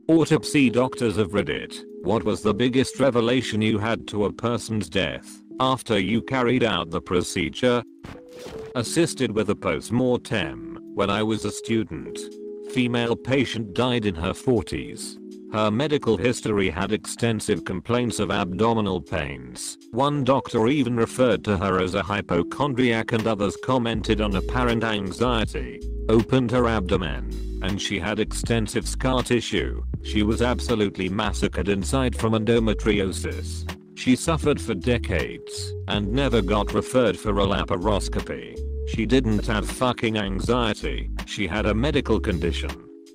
Autopsy doctors of Reddit. What was the biggest revelation you had to a person's death after you carried out the procedure? Assisted with a post-mortem when I was a student. Female patient died in her 40s. Her medical history had extensive complaints of abdominal pains. One doctor even referred to her as a hypochondriac and others commented on apparent anxiety. Opened her abdomen, and she had extensive scar tissue. She was absolutely massacred inside from endometriosis. She suffered for decades and never got referred for a laparoscopy. She didn't have fucking anxiety, she had a medical condition.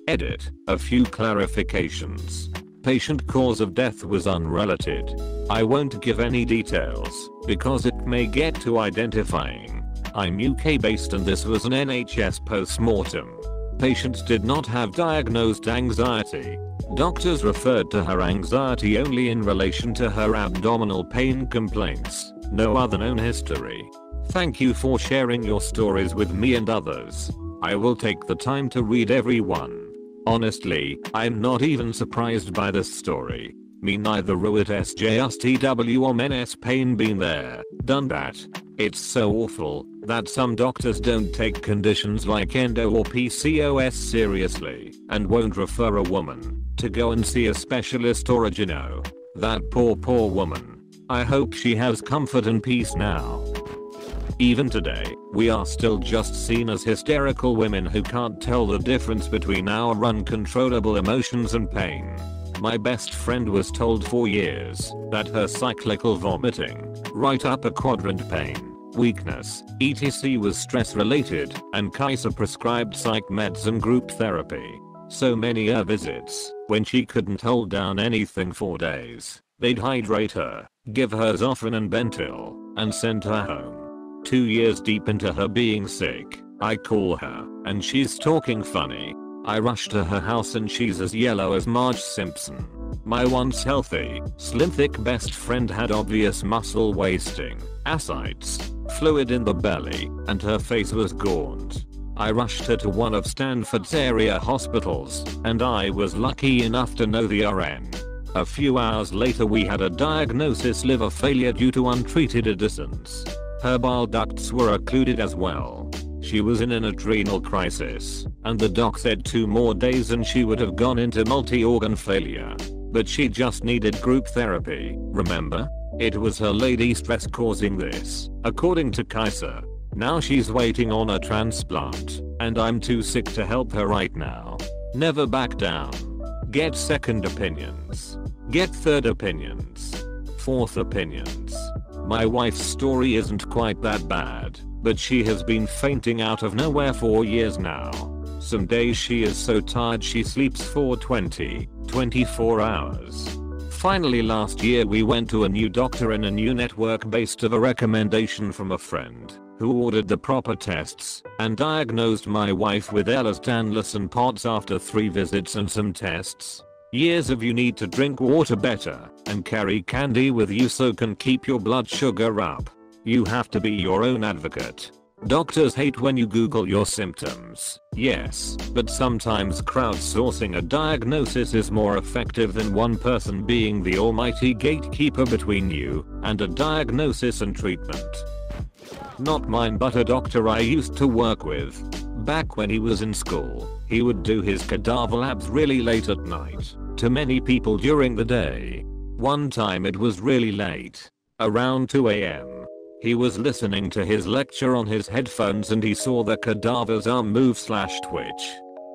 Edit. A few clarifications. Patient cause of death was unrelated. I won't give any details because it may get too identifying. I'm UK based and this was an NHS post-mortem. Patient did not have diagnosed anxiety. Doctors referred to her anxiety only in relation to her abdominal pain complaints. No other known history. Thank you for sharing your stories with me and others. I will take the time to read every one. Honestly, I'm not even surprised by this story. Me neither. Ruit SJSTW or menace pain been there, done that. It's so awful that some doctors don't take conditions like endo or PCOS seriously and won't refer a woman to go and see a specialist or a gyno. That poor woman. I hope she has comfort and peace now. Even today, we are still just seen as hysterical women who can't tell the difference between our uncontrollable emotions and pain. My best friend was told for years that her cyclical vomiting, right upper quadrant pain, weakness, etc. was stress related, and Kaiser prescribed psych meds and group therapy. So many visits, when she couldn't hold down anything for days, they'd hydrate her, give her Zofran and Bentyl, and send her home. 2 years deep into her being sick, I call her, and she's talking funny. I rush to her house and she's as yellow as Marge Simpson. My once healthy, slim thick best friend had obvious muscle wasting, ascites, fluid in the belly, and her face was gaunt. I rushed her to one of Stanford's area hospitals, and I was lucky enough to know the RN. A few hours later we had a diagnosis: liver failure due to untreated edisons. Her bile ducts were occluded as well. She was in an adrenal crisis, and the doc said 2 more days and she would have gone into multi-organ failure. But she just needed group therapy, remember? It was her lady stress causing this, according to Kaiser. Now she's waiting on a transplant, and I'm too sick to help her right now. Never back down. Get second opinions. Get third opinions. Fourth opinions. My wife's story isn't quite that bad, but she has been fainting out of nowhere for years now. Some days she is so tired she sleeps for 24 hours. Finally last year we went to a new doctor in a new network based of a recommendation from a friend, who ordered the proper tests and diagnosed my wife with Ehlers-Danlos and POTS after 3 visits and some tests. Years of you need to drink water better and carry candy with you so can keep your blood sugar up. You have to be your own advocate. Doctors hate when you Google your symptoms, yes, but sometimes crowdsourcing a diagnosis is more effective than one person being the almighty gatekeeper between you and a diagnosis and treatment. Not mine, but a doctor I used to work with. Back when he was in school, he would do his cadaver labs really late at night, to many people during the day. One time it was really late, around 2 AM. He was listening to his lecture on his headphones and he saw the cadaver's arm move/twitch.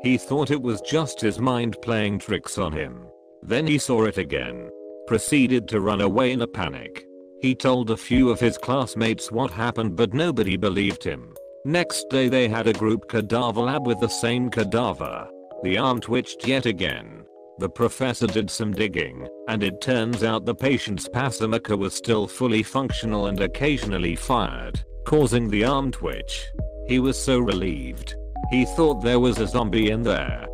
He thought it was just his mind playing tricks on him. Then he saw it again. Proceeded to run away in a panic. He told a few of his classmates what happened but nobody believed him. Next day they had a group cadaver lab with the same cadaver. The arm twitched yet again. The professor did some digging, and it turns out the patient's pacemaker was still fully functional and occasionally fired, causing the arm twitch. He was so relieved. He thought there was a zombie in there.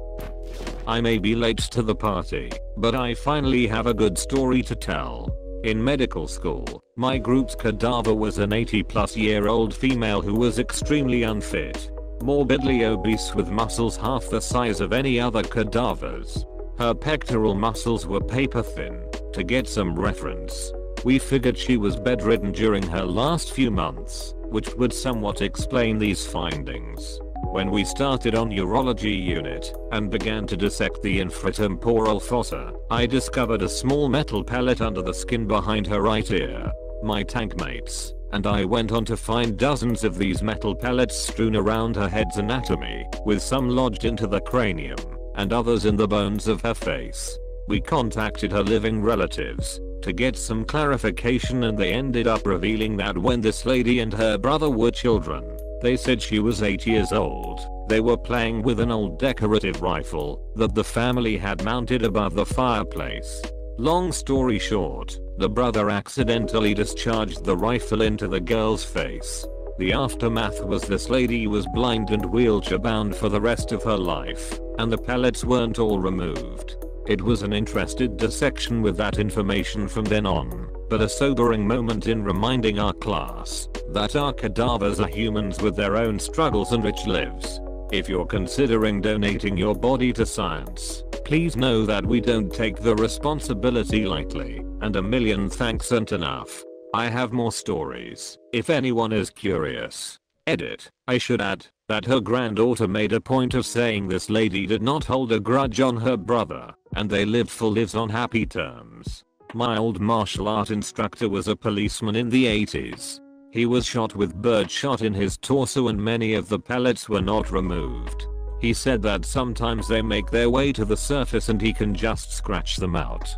I may be late to the party, but I finally have a good story to tell. In medical school, my group's cadaver was an 80-plus-year-old female who was extremely unfit, morbidly obese with muscles half the size of any other cadavers. Her pectoral muscles were paper thin. To get some reference, we figured she was bedridden during her last few months, which would somewhat explain these findings. When we started on urology unit and began to dissect the infratemporal fossa, I discovered a small metal pellet under the skin behind her right ear. My tank mates and I went on to find dozens of these metal pellets strewn around her head's anatomy, with some lodged into the cranium and others in the bones of her face. We contacted her living relatives to get some clarification, and they ended up revealing that when this lady and her brother were children, they said she was 8 years old. They were playing with an old decorative rifle that the family had mounted above the fireplace. Long story short, the brother accidentally discharged the rifle into the girl's face. The aftermath was this lady was blind and wheelchair bound for the rest of her life, and the pellets weren't all removed. It was an interesting dissection with that information from then on, but a sobering moment in reminding our class that our cadavers are humans with their own struggles and rich lives. If you're considering donating your body to science, please know that we don't take the responsibility lightly, and a million thanks aren't enough. I have more stories, if anyone is curious. Edit. I should add that her granddaughter made a point of saying this lady did not hold a grudge on her brother, and they lived full lives on happy terms. My old martial art instructor was a policeman in the 80s. He was shot with birdshot in his torso and many of the pellets were not removed. He said that sometimes they make their way to the surface and he can just scratch them out.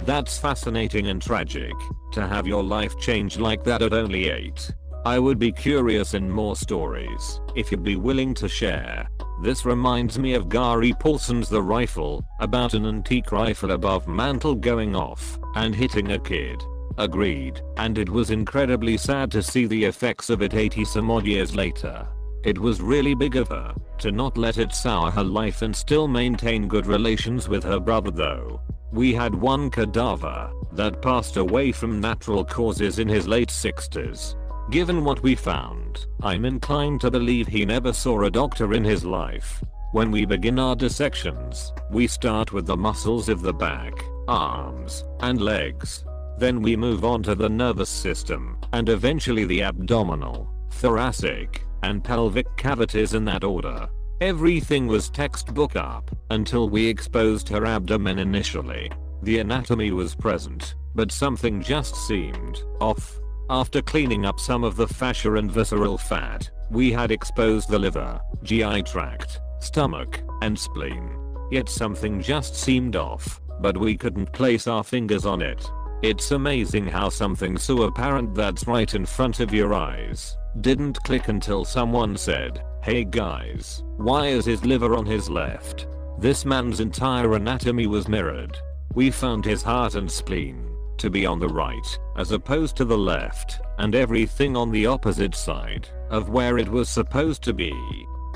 That's fascinating and tragic, to have your life change like that at only 8. I would be curious in more stories, if you'd be willing to share. This reminds me of Gary Paulson's The Rifle, about an antique rifle above mantle going off and hitting a kid. Agreed, and it was incredibly sad to see the effects of it 80 some odd years later. It was really big of her to not let it sour her life and still maintain good relations with her brother though. We had one cadaver that passed away from natural causes in his late 60s. Given what we found, I'm inclined to believe he never saw a doctor in his life. When we begin our dissections, we start with the muscles of the back, arms, and legs. Then we move on to the nervous system, and eventually the abdominal, thoracic, and pelvic cavities in that order. Everything was textbook up until we exposed her abdomen initially. The anatomy was present, but something just seemed off. After cleaning up some of the fascia and visceral fat, we had exposed the liver, GI tract, stomach, and spleen. Yet something just seemed off, but we couldn't place our fingers on it. It's amazing how something so apparent that's right in front of your eyes didn't click until someone said, "Hey guys, why is his liver on his left?" This man's entire anatomy was mirrored. We found his heart and spleen to be on the right, as opposed to the left, and everything on the opposite side of where it was supposed to be.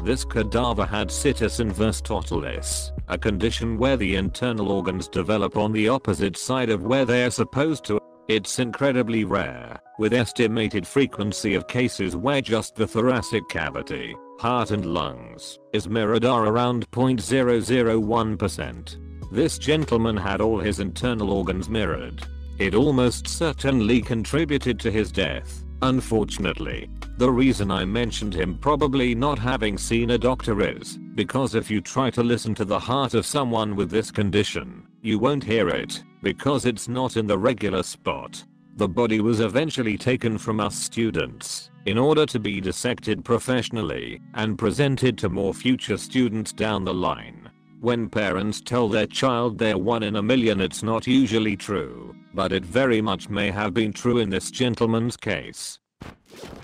This cadaver had situs inverse totalis, a condition where the internal organs develop on the opposite side of where they are supposed to. It's incredibly rare, with estimated frequency of cases where just the thoracic cavity, heart and lungs is mirrored are around 0.001%. This gentleman had all his internal organs mirrored. It almost certainly contributed to his death, unfortunately. The reason I mentioned him probably not having seen a doctor is because if you try to listen to the heart of someone with this condition, you won't hear it, because it's not in the regular spot. The body was eventually taken from us students in order to be dissected professionally and presented to more future students down the line. When parents tell their child they're 1 in a million, it's not usually true, but it very much may have been true in this gentleman's case.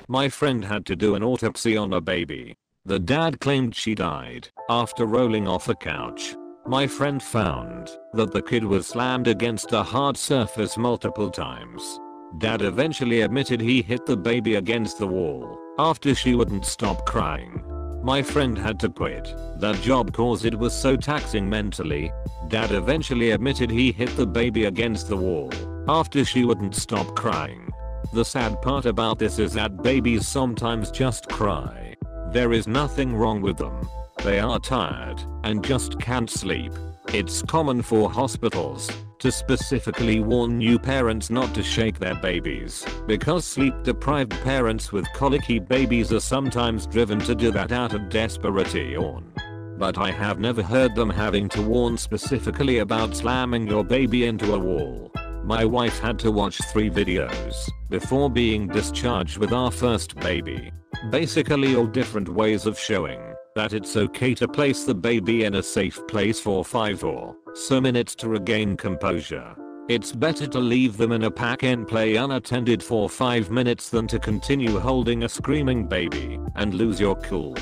My friend had to do an autopsy on a baby. The dad claimed she died after rolling off a couch. My friend found that the kid was slammed against a hard surface multiple times. Dad eventually admitted he hit the baby against the wall after she wouldn't stop crying. My friend had to quit that job cause it was so taxing mentally. Dad eventually admitted he hit the baby against the wall after she wouldn't stop crying. The sad part about this is that babies sometimes just cry. There is nothing wrong with them. They are tired and just can't sleep. It's common for hospitals to specifically warn new parents not to shake their babies because sleep-deprived parents with colicky babies are sometimes driven to do that out of desperation. But I have never heard them having to warn specifically about slamming your baby into a wall. My wife had to watch 3 videos before being discharged with our first baby. Basically all different ways of showing that it's okay to place the baby in a safe place for 5 or so minutes to regain composure. It's better to leave them in a pack and play unattended for 5 minutes than to continue holding a screaming baby and lose your cool.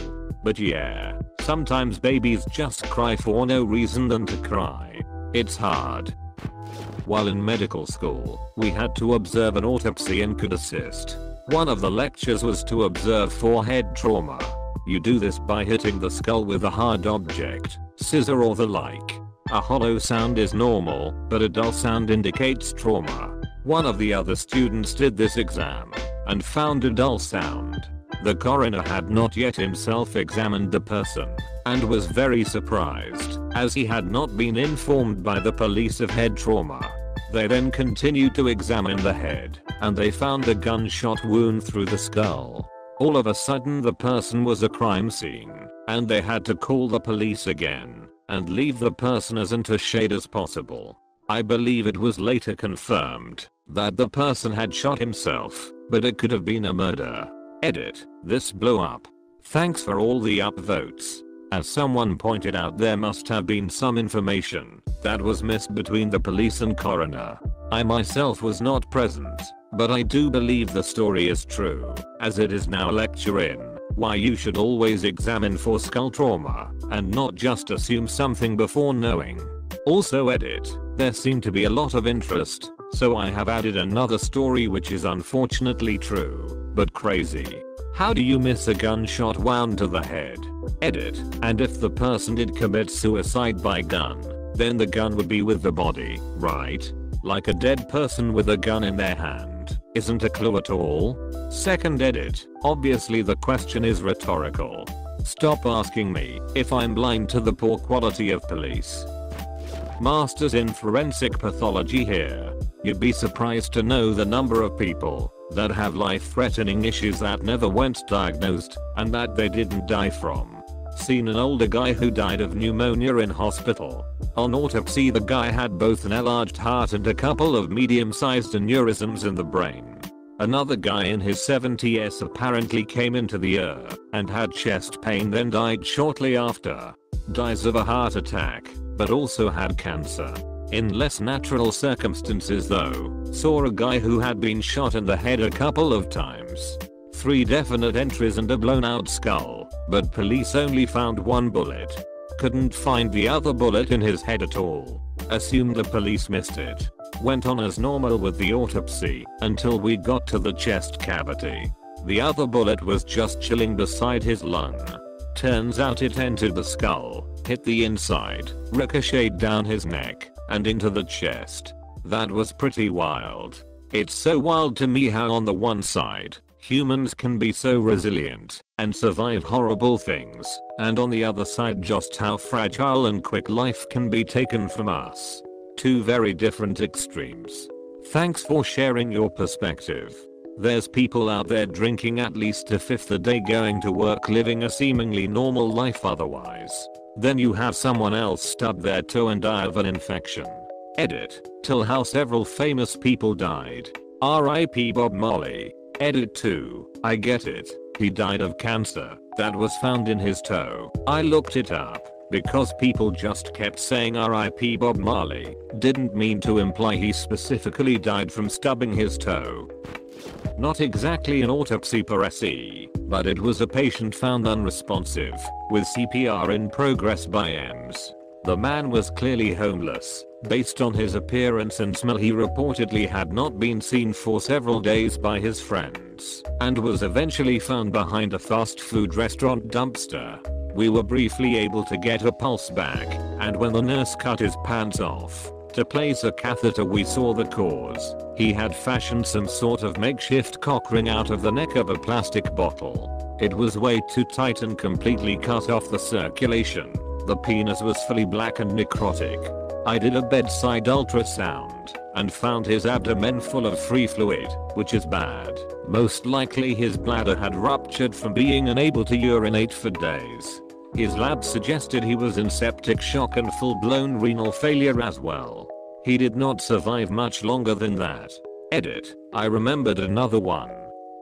But yeah, sometimes babies just cry for no reason than to cry. It's hard. While in medical school, we had to observe an autopsy and could assist. One of the lectures was to observe forehead trauma. You do this by hitting the skull with a hard object, scissor or the like. A hollow sound is normal, but a dull sound indicates trauma. One of the other students did this exam and found a dull sound. The coroner had not yet himself examined the person and was very surprised as he had not been informed by the police of head trauma. They then continued to examine the head and they found a gunshot wound through the skull. All of a sudden the person was a crime scene and they had to call the police again and leave the person as into shade as possible. I believe it was later confirmed that the person had shot himself, but it could have been a murder. Edit. This blew up. Thanks for all the upvotes. As someone pointed out, there must have been some information that was missed between the police and coroner. I myself was not present, but I do believe the story is true, as it is now lecture in why you should always examine for skull trauma and not just assume something before knowing. Also edit. There seemed to be a lot of interest, so I have added another story which is unfortunately true, but crazy. How do you miss a gunshot wound to the head? Edit. And if the person did commit suicide by gun, then the gun would be with the body, right? Like a dead person with a gun in their hand isn't a clue at all. Second edit. Obviously the question is rhetorical. Stop asking me if I'm blind to the poor quality of police. Masters in forensic pathology here. You'd be surprised to know the number of people that have life-threatening issues that never went diagnosed and that they didn't die from. Seen an older guy who died of pneumonia in hospital. On autopsy the guy had both an enlarged heart and a couple of medium-sized aneurysms in the brain. Another guy in his 70s apparently came into the and had chest pain, then died shortly after. Dies of a heart attack, but also had cancer. In less natural circumstances though, saw a guy who had been shot in the head a couple of times. 3 definite entries and a blown out skull, but police only found 1 bullet. Couldn't find the other bullet in his head at all. Assumed the police missed it. Went on as normal with the autopsy until we got to the chest cavity. The other bullet was just chilling beside his lung. Turns out it entered the skull, hit the inside, ricocheted down his neck, and into the chest. That was pretty wild. It's so wild to me how on the one side, humans can be so resilient and survive horrible things, and on the other side just how fragile and quick life can be taken from us. 2 very different extremes. Thanks for sharing your perspective. There's people out there drinking at least a fifth a day, going to work, living a seemingly normal life otherwise. Then you have someone else stub their toe and die of an infection. Edit. Till how several famous people died. R.I.P. Bob Marley. Edit 2. I get it. He died of cancer that was found in his toe. I looked it up because people just kept saying R.I.P. Bob Marley. Didn't mean to imply he specifically died from stubbing his toe. Not exactly an autopsy per se, but it was a patient found unresponsive, with CPR in progress by EMS. The man was clearly homeless. Based on his appearance and smell, he reportedly had not been seen for several days by his friends, and was eventually found behind a fast food restaurant dumpster. We were briefly able to get a pulse back, and when the nurse cut his pants off to place a catheter, we saw the cause. He had fashioned some sort of makeshift cock ring out of the neck of a plastic bottle. It was way too tight and completely cut off the circulation. The penis was fully black and necrotic. I did a bedside ultrasound and found his abdomen full of free fluid, which is bad. Most likely his bladder had ruptured from being unable to urinate for days. His lab suggested he was in septic shock and full-blown renal failure as well. He did not survive much longer than that. Edit. I remembered another one.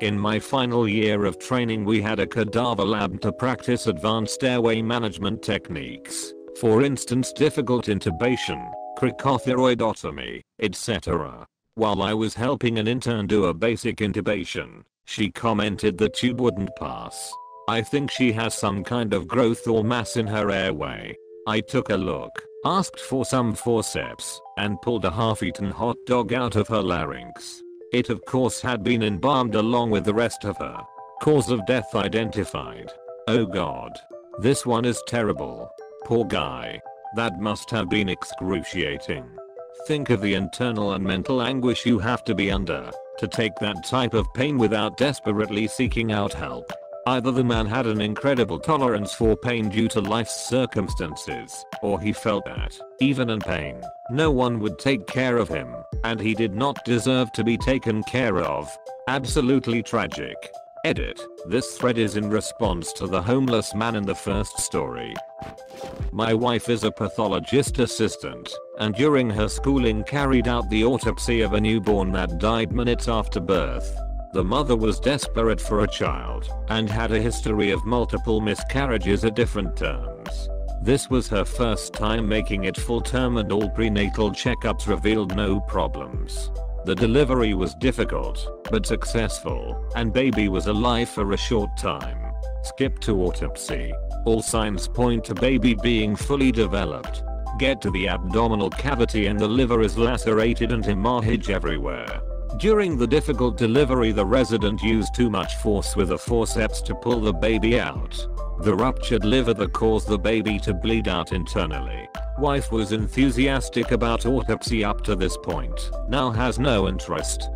In my final year of training we had a cadaver lab to practice advanced airway management techniques. For instance, difficult intubation, cricothyroidotomy, etc. While I was helping an intern do a basic intubation, she commented the tube wouldn't pass. I think she has some kind of growth or mass in her airway. I took a look, asked for some forceps, and pulled a half-eaten hot dog out of her larynx. It of course had been embalmed along with the rest of her. Cause of death identified. Oh god. This one is terrible. Poor guy. That must have been excruciating. Think of the internal and mental anguish you have to be under to take that type of pain without desperately seeking out help. Either the man had an incredible tolerance for pain due to life's circumstances, or he felt that, even in pain, no one would take care of him, and he did not deserve to be taken care of. Absolutely tragic. Edit. This thread is in response to the homeless man in the first story. My wife is a pathologist assistant, and during her schooling carried out the autopsy of a newborn that died minutes after birth. The mother was desperate for a child and had a history of multiple miscarriages at different terms. This was her first time making it full term and all prenatal checkups revealed no problems. The delivery was difficult, but successful, and baby was alive for a short time. Skip to autopsy. All signs point to baby being fully developed. Get to the abdominal cavity and the liver is lacerated and hemorrhage everywhere. During the difficult delivery the resident used too much force with the forceps to pull the baby out. The ruptured liver that caused the baby to bleed out internally. Wife was enthusiastic about autopsy up to this point. Now has no interest.